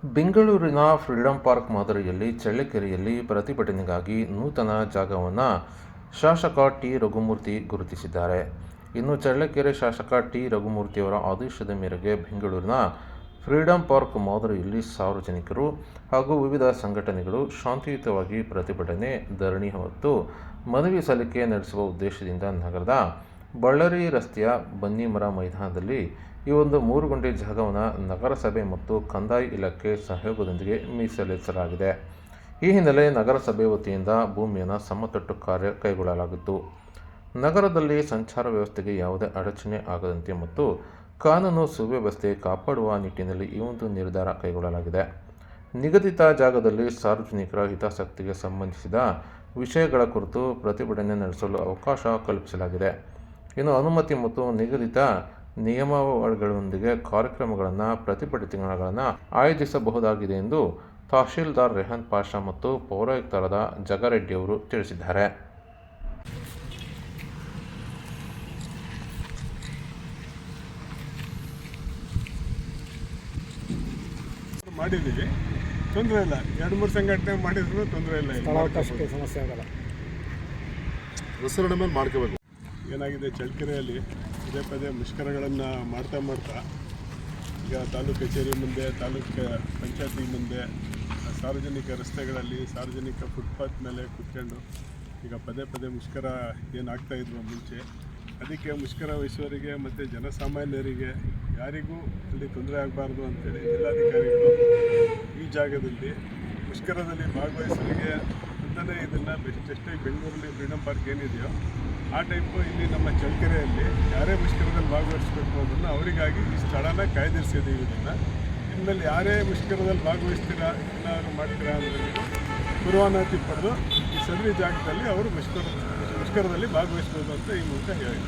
ಬೆಂಗಳೂರಿನ freedom park ಮಾದರಿಯಲ್ಲಿ ಚಳ್ಳಕೆರೆಯಲ್ಲಿ ಪ್ರತಿಭಟನೆಗಾಗಿ ನೂತನ ಜಾಗವನ್ನು ಶಾಸಕ ಟಿ. ರಘುಮೂರ್ತಿ ಗುರುತಿಸಿದ್ದಾರೆ. ಇನ್ನು ಚಳ್ಳಕೆರೆ ಶಾಸಕ ಟಿ. ರಘುಮೂರ್ತಿಯವರ ಆದೇಶದ ಮೇರೆಗೆ ಬೆಂಗಳೂರಿನ ಫ್ರೀಡಂ ಪಾರ್ಕ್ ಮಾದರಿಯಲ್ಲಿ ಸಾರ್ವಜನಿಕರು ಹಾಗೂ ವಿವಿಧ ಸಂಘಟನೆಗಳು ಶಾಂತಿಯುತವಾಗಿ ಪ್ರತಿಭಟನೆ, ಧರಣಿ ಮತ್ತು ಮನವಿ ಸಲ್ಲಿಕೆ ನಡೆಸುವ ಉದ್ದೇಶದಿಂದ ನಗರದ ಬಳ್ಳಾರಿ ರಸ್ತೆಯ ಬನ್ನಿಮರ ಮೈದಾನದಲ್ಲಿ ಈ ಒಂದು 3 ಗುಂಟೆ ಜಾಗವನ್ನು ನಗರಸಭೆ ಮತ್ತು ಕಂದಾಯ ಇಲಾಖೆ ಸಹಯೋಗದೊಂದಿಗೆ ಮೀಸಲಿರಿಸಲಾಗಿದೆ. ಈ ಹಿನ್ನೆಲೆ ನಗರಸಭೆ ವತಿಯಿಂದ ಭೂಮಿಯನ್ನು ಸಮತಟ್ಟು ಕಾರ್ಯ ಕೈಗೊಳ್ಳಲಾಗಿತ್ತು. ನಗರದಲ್ಲಿ ಸಂಚಾರ ವ್ಯವಸ್ಥೆಗೆ ಯಾವುದೇ ಅಡಚಣೆ ಆಗದಂತೆ ಮತ್ತು ಕಾನೂನು ಸುವ್ಯವಸ್ಥೆ ಕಾಪಾಡುವ ನಿಟ್ಟಿನಲ್ಲಿ ಈ ಒಂದು ನಿರ್ಧಾರ ಕೈಗೊಳ್ಳಲಾಗಿದೆ. ನಿಗದಿತ ಜಾಗದಲ್ಲಿ ಸಾರ್ವಜನಿಕರ ಹಿತಾಸಕ್ತಿಗೆ ಸಂಬಂಧಿಸಿದ ವಿಷಯಗಳ ಕುರಿತು ಪ್ರತಿಭಟನೆ ನಡೆಸಲು ಅವಕಾಶ ಕಲ್ಪಿಸಲಾಗಿದೆ. ಇನ್ನು ಅನುಮತಿ ಮತ್ತು ನಿಗದಿತ ನಿಯಮಾವಳಿಗಳೊಂದಿಗೆ ಕಾರ್ಯಕ್ರಮಗಳನ್ನು, ಪ್ರತಿಭಟನೆಗಳನ್ನು ಆಯೋಜಿಸಬಹುದಾಗಿದೆ ಎಂದು ತಹಶೀಲ್ದಾರ್ ರೆಹಾನ್ ಪಾಷಾ ಮತ್ತು ಪೌರಾಯುಕ್ತರಾದ ಜಗ್ಗಾರೆಡ್ಡಿ ಅವರು ತಿಳಿಸಿದ್ದಾರೆ. ಮಾಡಿದ್ದೀವಿ, ತೊಂದರೆ ಇಲ್ಲ. 2-3 ಸಂಘಟನೆ ಮಾಡಿದ್ರು ತೊಂದರೆ ಇಲ್ಲ. ಸ್ಥಳಾವಕಾಶಕ್ಕೆ ಸಮಸ್ಯೆ ಆಗಲ್ಲ. ವಿಸ್ತರಣೆ ಮೇಲೆ ಮಾಡ್ಕೋಬೇಕು. ಏನಾಗಿದೆ, ಚಳ್ಳಕೆರೆಯಲ್ಲಿ ಪದೇ ಪದೇ ಮುಷ್ಕರಗಳನ್ನು ಮಾಡ್ತಾ ಈಗ ತಾಲೂಕು ಕಚೇರಿ ಮುಂದೆ, ತಾಲೂಕು ಪಂಚಾಯತಿ ಮುಂದೆ, ಸಾರ್ವಜನಿಕ ರಸ್ತೆಗಳಲ್ಲಿ, ಸಾರ್ವಜನಿಕ ಫುಟ್ಪಾತ್ ಮೇಲೆ ಕೂತ್ಕೊಂಡು ಈಗ ಪದೇ ಪದೇ ಮುಷ್ಕರ ಏನಾಗ್ತಾ ಇದ್ವು ಮುಂಚೆ, ಅದಕ್ಕೆ ಮುಷ್ಕರ ವಹಿಸೋರಿಗೆ ಮತ್ತು ಜನಸಾಮಾನ್ಯರಿಗೆ ಯಾರಿಗೂ ಅಲ್ಲಿ ತೊಂದರೆ ಆಗಬಾರ್ದು ಅಂತೇಳಿ ಜಿಲ್ಲಾಧಿಕಾರಿಗಳು ಈ ಜಾಗದಲ್ಲಿ ಮುಷ್ಕರದಲ್ಲಿ ಭಾಗವಹಿಸೋರಿಗೆ ಅಂತಲೇ ಇದನ್ನು ಜಸ್ಟಾಗಿ ಬೆಂಗಳೂರಲ್ಲಿ ಫ್ರೀಡಂ ಪಾರ್ಕ್ ಏನಿದೆಯೋ ಆ ಟೈಪು ಇಲ್ಲಿ ನಮ್ಮ ಚಳ್ಳಕೆರೆಯಲ್ಲಿ ಯಾರೇ ಮುಷ್ಕರದಲ್ಲಿ ಭಾಗವಹಿಸಬೇಕು ಅನ್ನೋದನ್ನು ಅವರಿಗಾಗಿ ಈ ಸ್ಥಳನ ಕಾಯ್ದಿರಿಸಿದ್ದೀವಿ. ಇದನ್ನು ಇನ್ಮೇಲೆ ಯಾರೇ ಮುಷ್ಕರದಲ್ಲಿ ಭಾಗವಹಿಸ್ತೀರಾ, ಏನಾದರೂ ಮಾಡ್ತೀರಾ ಅಂದರೆ ಪೂರ್ವಾನುಮತಿ ಪಡೆದು ಈ ಸದರಿ ಜಾಗದಲ್ಲಿ ಅವರು ಮುಷ್ಕರದಲ್ಲಿ ಭಾಗವಹಿಸ್ಬೋದು ಅಂತ ಈ ಮೂಲಕ ಹೇಳಿ.